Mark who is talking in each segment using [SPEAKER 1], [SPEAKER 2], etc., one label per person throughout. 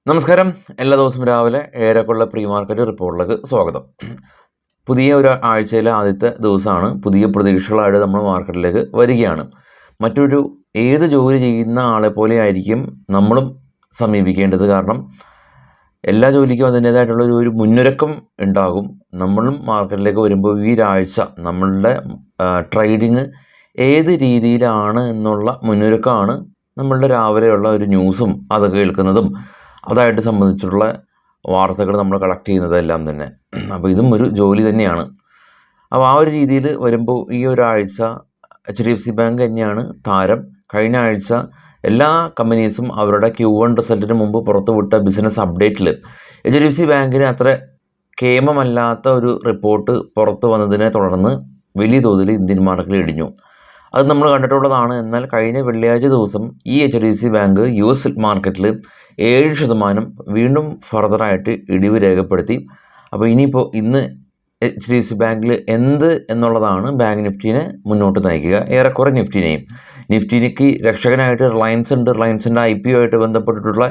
[SPEAKER 1] നമസ്കാരം. എല്ലാ ദിവസവും രാവിലെ 7:00 പ്രീ മാർക്കറ്റ് റിപ്പോർട്ടിലേക്ക് സ്വാഗതം. പുതിയ ഒരു ആഴ്ചയിലെ ആദ്യത്തെ ദിവസമാണ്. പുതിയ പ്രതീക്ഷകളായിട്ട് നമ്മൾ മാർക്കറ്റിലേക്ക് വരികയാണ്. മറ്റൊരു ഏത് ജോലി ചെയ്യുന്ന ആളെ പോലെ ആയിരിക്കും നമ്മളും സമീപിക്കേണ്ടത്. കാരണം എല്ലാ ജോലിക്കും അതിൻ്റേതായിട്ടുള്ള ഒരു മുന്നൊരുക്കം ഉണ്ടാകും. നമ്മളും മാർക്കറ്റിലേക്ക് വരുമ്പോൾ ഈ ഒരാഴ്ച നമ്മളുടെ ട്രേഡിങ് ഏത് രീതിയിലാണ് എന്നുള്ള മുന്നൊരുക്കമാണ് നമ്മളുടെ രാവിലെയുള്ള ഒരു ന്യൂസും അത് കേൾക്കുന്നതും അതായിട്ട് സംബന്ധിച്ചിട്ടുള്ള വാർത്തകൾ നമ്മൾ കളക്ട് ചെയ്യുന്നതെല്ലാം തന്നെ. അപ്പോൾ ഇതും ഒരു ജോലി തന്നെയാണ്. അപ്പോൾ ആ ഒരു രീതിയിൽ വരുമ്പോൾ ഈ ഒരാഴ്ച HDFC ബാങ്ക് തന്നെയാണ് താരം. കഴിഞ്ഞ ആഴ്ച എല്ലാ കമ്പനീസും അവരുടെ Q1 റിസൾട്ടിന് മുമ്പ് പുറത്തുവിട്ട ബിസിനസ് അപ്ഡേറ്റിൽ HDFC ബാങ്കിന് അത്ര കേമമല്ലാത്ത ഒരു റിപ്പോർട്ട് പുറത്തു വന്നതിനെ തുടർന്ന് വലിയ തോതിൽ ഇന്ത്യൻ മാർക്കറ്റിൽ ഇടിഞ്ഞു. അത് നമ്മൾ കണ്ടിട്ടുള്ളതാണ്. എന്നാൽ കഴിഞ്ഞ വെള്ളിയാഴ്ച ദിവസം ഈ HDFC ബാങ്ക് US മാർക്കറ്റിൽ 7% വീണ്ടും ഫർദറായിട്ട് ഇടിവ് രേഖപ്പെടുത്തി. അപ്പോൾ ഇനിയിപ്പോൾ ഇന്ന് HDFC ബാങ്കിൽ എന്ത് എന്നുള്ളതാണ് ബാങ്ക് നിഫ്റ്റിനെ മുന്നോട്ട് നയിക്കുക. ഏറെക്കുറെ നിഫ്റ്റിക്ക് രക്ഷകനായിട്ട് റിലയൻസ് ഉണ്ട്. റിലയൻസിൻ്റെ IPO ആയിട്ട് ബന്ധപ്പെട്ടിട്ടുള്ള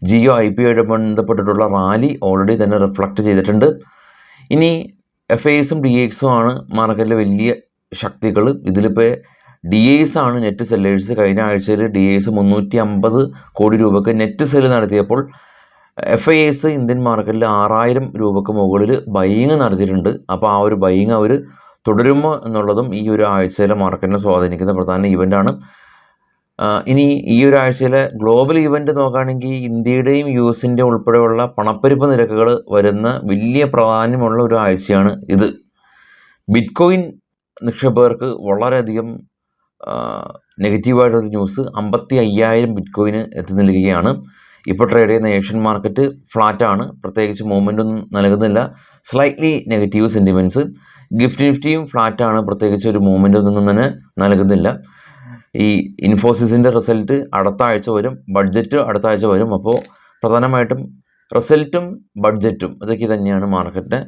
[SPEAKER 1] ജിയോ IPO ആയിട്ട് ബന്ധപ്പെട്ടിട്ടുള്ള റാലി ഓൾറെഡി തന്നെ റിഫ്ലക്റ്റ് ചെയ്തിട്ടുണ്ട്. ഇനി FISും DIXും ആണ് മാർക്കറ്റിലെ വലിയ ശക്തികൾ. ഇതിലിപ്പോൾ DIs ആണ് നെറ്റ് സെല്ലേഴ്സ്. കഴിഞ്ഞ ആഴ്ചയിൽ DIs 350 കോടി രൂപയ്ക്ക് നെറ്റ് സെല്ല് നടത്തിയപ്പോൾ FIS ഇന്ത്യൻ മാർക്കറ്റിൽ 6000 രൂപയ്ക്ക് മുകളിൽ ബൈയിങ് നടത്തിയിട്ടുണ്ട്. അപ്പോൾ ആ ഒരു ബൈയിങ് അവർ തുടരുമോ എന്നുള്ളതും ഈ ഒരു ആഴ്ചയിലെ മാർക്കറ്റിനെ സ്വാധീനിക്കുന്ന പ്രധാന ഇവൻ്റാണ്. ഇനി ഈ ഒരു ആഴ്ചയിലെ ഗ്ലോബൽ ഇവൻ്റ് നോക്കുകയാണെങ്കിൽ ഇന്ത്യയുടെയും US ഉൾപ്പെടെയുള്ള പണപ്പെരുപ്പ നിരക്കുകൾ വരുന്ന വലിയ പ്രാധാന്യമുള്ള ഒരു ആഴ്ചയാണ് ഇത്. ബിറ്റ്കോയിൻ നിക്ഷേപകർക്ക് വളരെയധികം നെഗറ്റീവായിട്ടൊരു ന്യൂസ്. 55,000 ബിറ്റ്കോയിന് എത്തി നിൽക്കുകയാണ്. ഇപ്പോൾ ട്രേഡ് ചെയ്യുന്ന ഏഷ്യൻ മാർക്കറ്റ് ഫ്ലാറ്റാണ്. പ്രത്യേകിച്ച് മൂവ്മെൻ്റ് ഒന്നും നൽകുന്നില്ല. Slightly negative sentiments. നിഫ്റ്റിയും ഫ്ലാറ്റാണ്. പ്രത്യേകിച്ച് ഒരു മൂവ്മെൻ്റ് ഒന്നും തന്നെ നൽകുന്നില്ല. ഈ ഇൻഫോസിസിൻ്റെ റിസൾട്ട് അടുത്ത ആഴ്ച വരും. ബഡ്ജറ്റ് അടുത്ത ആഴ്ച വരും. അപ്പോൾ പ്രധാനമായിട്ടും റിസൾട്ടും ബഡ്ജറ്റും ഇതൊക്കെ തന്നെയാണ് മാർക്കറ്റിന്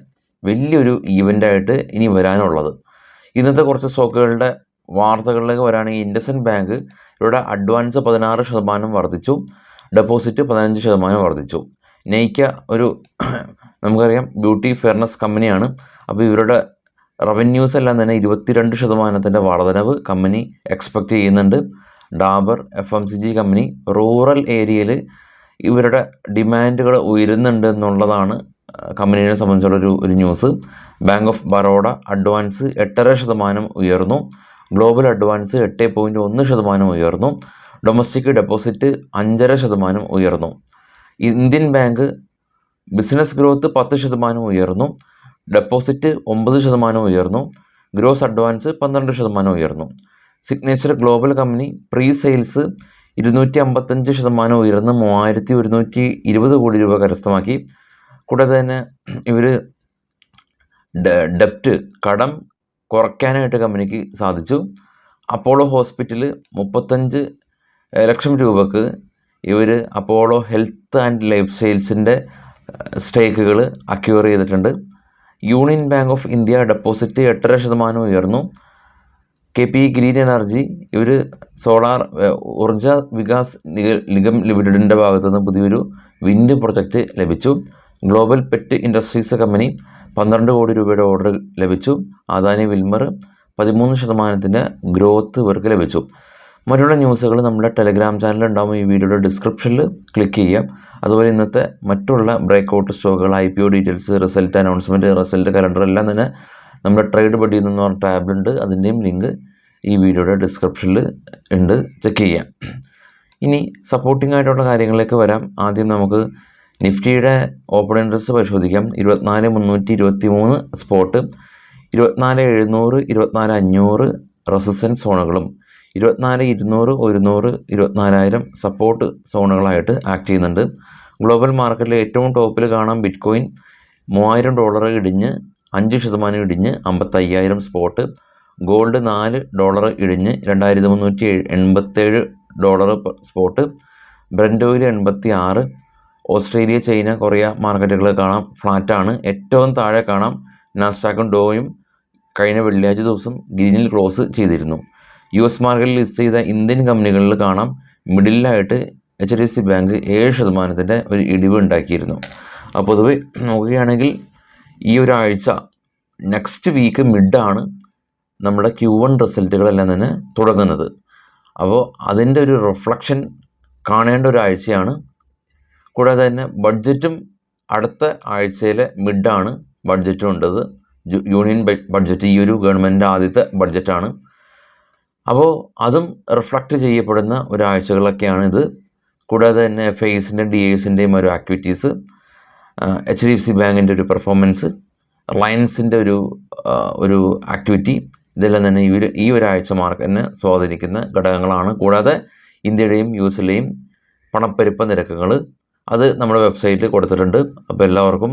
[SPEAKER 1] വലിയൊരു ഈവൻ്റായിട്ട് ഇനി വരാനുള്ളത്. ഇന്നത്തെ കുറച്ച് സ്റ്റോക്കുകളുടെ വാർത്തകളിലേക്ക് വരാണെങ്കിൽ IndusInd ബാങ്ക് ഇവരുടെ അഡ്വാൻസ് 16% വർദ്ധിച്ചു. ഡെപ്പോസിറ്റ് 15% വർദ്ധിച്ചു. നെയ്ക്ക ഒരു നമുക്കറിയാം ബ്യൂട്ടി ഫെയർനെസ് കമ്പനിയാണ്. അപ്പോൾ ഇവരുടെ റവന്യൂസ് എല്ലാം തന്നെ 22% വർധനവ് കമ്പനി എക്സ്പെക്റ്റ് ചെയ്യുന്നുണ്ട്. ഡാബർ FMCG കമ്പനി റൂറൽ ഏരിയയിൽ ഇവരുടെ ഡിമാൻഡുകൾ ഉയരുന്നുണ്ട് എന്നുള്ളതാണ് കമ്പനിയെ സംബന്ധിച്ചുള്ളൊരു news. Bank of Baroda advance 8.5% ഉയർന്നു. ഗ്ലോബൽ അഡ്വാൻസ് 8.1% ഉയർന്നു. ഡൊമസ്റ്റിക് ഡെപ്പോസിറ്റ് 5.5% ഉയർന്നു. ഇന്ത്യൻ ബാങ്ക് ബിസിനസ് ഗ്രോത്ത് 10% ഉയർന്നു. ഡെപ്പോസിറ്റ് 9% ഉയർന്നു. ഗ്രോസ് അഡ്വാൻസ് 12% ഉയർന്നു. Signature global company pre sales 255% ഉയർന്ന് 3120 കോടി രൂപ കരസ്ഥമാക്കി. കൂടാതെ തന്നെ ഇവർ ഡെപ്റ്റ് കടം കുറയ്ക്കാനായിട്ട് കമ്പനിക്ക് സാധിച്ചു. അപ്പോളോ ഹോസ്പിറ്റൽ 35 ലക്ഷം രൂപക്ക് ഇവർ അപ്പോളോ ഹെൽത്ത് ആൻഡ് ലൈഫ് സ്റ്റൈൽസിൻ്റെ സ്റ്റേക്കുകൾ അക്യൂർ ചെയ്തിട്ടുണ്ട്. Union bank of India deposit 8.5% ഉയർന്നു. KP ഗ്രീൻ എനർജി ഇവർ സോളാർ ഊർജ വികാസ് നിഗം ലിമിറ്റഡിൻ്റെ ഭാഗത്തുനിന്ന് പുതിയൊരു വിൻഡ് പ്രൊജക്റ്റ് ലഭിച്ചു. ഗ്ലോബൽ പെറ്റ് ഇൻഡസ്ട്രീസ് കമ്പനി 12 കോടി രൂപയുടെ ഓർഡർ ലഭിച്ചു. അദാനി വിൽമർ 13% ഗ്രോത്ത് ഇവർക്ക് ലഭിച്ചു. മറ്റുള്ള ന്യൂസുകൾ നമ്മുടെ ടെലഗ്രാം ചാനലിൽ ഉണ്ടാകും. ഈ വീഡിയോയുടെ ഡിസ്ക്രിപ്ഷനിൽ ക്ലിക്ക് ചെയ്യാം. അതുപോലെ ഇന്നത്തെ മറ്റുള്ള ബ്രേക്ക് സ്റ്റോക്കുകൾ, IPO details, result announcement, result calendar എല്ലാം തന്നെ നമ്മുടെ ട്രേഡ് ബഡി എന്ന് പറഞ്ഞ ടാബിലുണ്ട്. അതിൻ്റെയും ലിങ്ക് ഈ വീഡിയോയുടെ ഡിസ്ക്രിപ്ഷനിൽ ഉണ്ട്, ചെക്ക് ചെയ്യാം. ഇനി സപ്പോർട്ടിംഗ് ആയിട്ടുള്ള കാര്യങ്ങളിലേക്ക് വരാം. ആദ്യം നമുക്ക് നിഫ്റ്റിയുടെ ഓപ്പൺ ഇൻട്രസ്റ്റ് പരിശോധിക്കാം. 24,323 സ്പോട്ട്, 24,700, 24,500 റെസിസ്റ്റൻസ് സോണുകളും 24,200, 100, 24,000 സപ്പോർട്ട് സോണുകളായിട്ട് ആക്ട് ചെയ്യുന്നുണ്ട്. ഗ്ലോബൽ മാർക്കറ്റിൽ ഏറ്റവും ടോപ്പിൽ കാണാം ബിറ്റ്കോയിൻ $3,000 ഇടിഞ്ഞ് 5% ഇടിഞ്ഞ് 55,000 സ്പോട്ട്. ഗോൾഡ് $4 ഇടിഞ്ഞ് $2,387 spot. Brent oil 86. Australia, China, Korea മാർക്കറ്റുകൾ കാണാം ഫ്ലാറ്റാണ്. ഏറ്റവും താഴെ കാണാം നാസ്ഡാക്കും ഡോയും കഴിഞ്ഞ വെള്ളിയാഴ്ച ദിവസം ഗ്രീനിൽ ക്ലോസ് ചെയ്തിരുന്നു. US മാർക്കറ്റിൽ ലിസ്റ്റ് ചെയ്ത ഇന്ത്യൻ കമ്പനികളിൽ കാണാം മിഡിലായിട്ട് HDFC ബാങ്ക് 7% ഒരു ഇടിവ് ഉണ്ടാക്കിയിരുന്നു. അപ്പോൾ പൊതുവെ നോക്കുകയാണെങ്കിൽ ഈ ഒരാഴ്ച നെക്സ്റ്റ് വീക്ക് മിഡാണ് നമ്മുടെ Q1 റിസൾട്ടുകളെല്ലാം തന്നെ തുടങ്ങുന്നത്. അപ്പോൾ അതിൻ്റെ ഒരു റിഫ്ലക്ഷൻ കാണേണ്ട ഒരാഴ്ചയാണ്. കൂടാതെ തന്നെ ബഡ്ജറ്റും അടുത്ത ആഴ്ചയിലെ മിഡാണ് ബഡ്ജറ്റും ഉണ്ടത്. യൂണിയൻ ബഡ്ജറ്റ് ഈ ഒരു ഗവൺമെൻറ്റിൻ്റെ ആദ്യത്തെ ബഡ്ജറ്റാണ്. അപ്പോൾ അതും റിഫ്ലക്റ്റ് ചെയ്യപ്പെടുന്ന ഒരാഴ്ചകളൊക്കെയാണിത്. കൂടാതെ തന്നെ FIസിൻ്റെയും DIസിൻ്റെയും ഒരു ആക്ടിവിറ്റീസ്, HDFC ബാങ്കിൻ്റെ ഒരു പെർഫോമൻസ്, റിലയൻസിൻ്റെ ഒരു ആക്ടിവിറ്റി, ഇതെല്ലാം തന്നെ ഈ ഒരാഴ്ച മാർക്കറ്റിനെ സ്വാധീനിക്കുന്ന ഘടകങ്ങളാണ്. കൂടാതെ ഇന്ത്യയുടെയും US-ലെയും പണപ്പെരുപ്പ നിരക്കുകൾ അത് നമ്മുടെ വെബ്സൈറ്റിൽ കൊടുത്തിട്ടുണ്ട്. അപ്പോൾ എല്ലാവർക്കും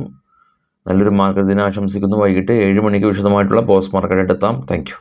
[SPEAKER 1] നല്ലൊരു മാർക്കറ്റ് ദിനം ആശംസിക്കുന്നു. വൈകിട്ട് 7 മണിക്ക് വിശദമായിട്ടുള്ള പോസ്റ്റ് മാർക്കറ്റായിട്ട് എത്താം. Thank you.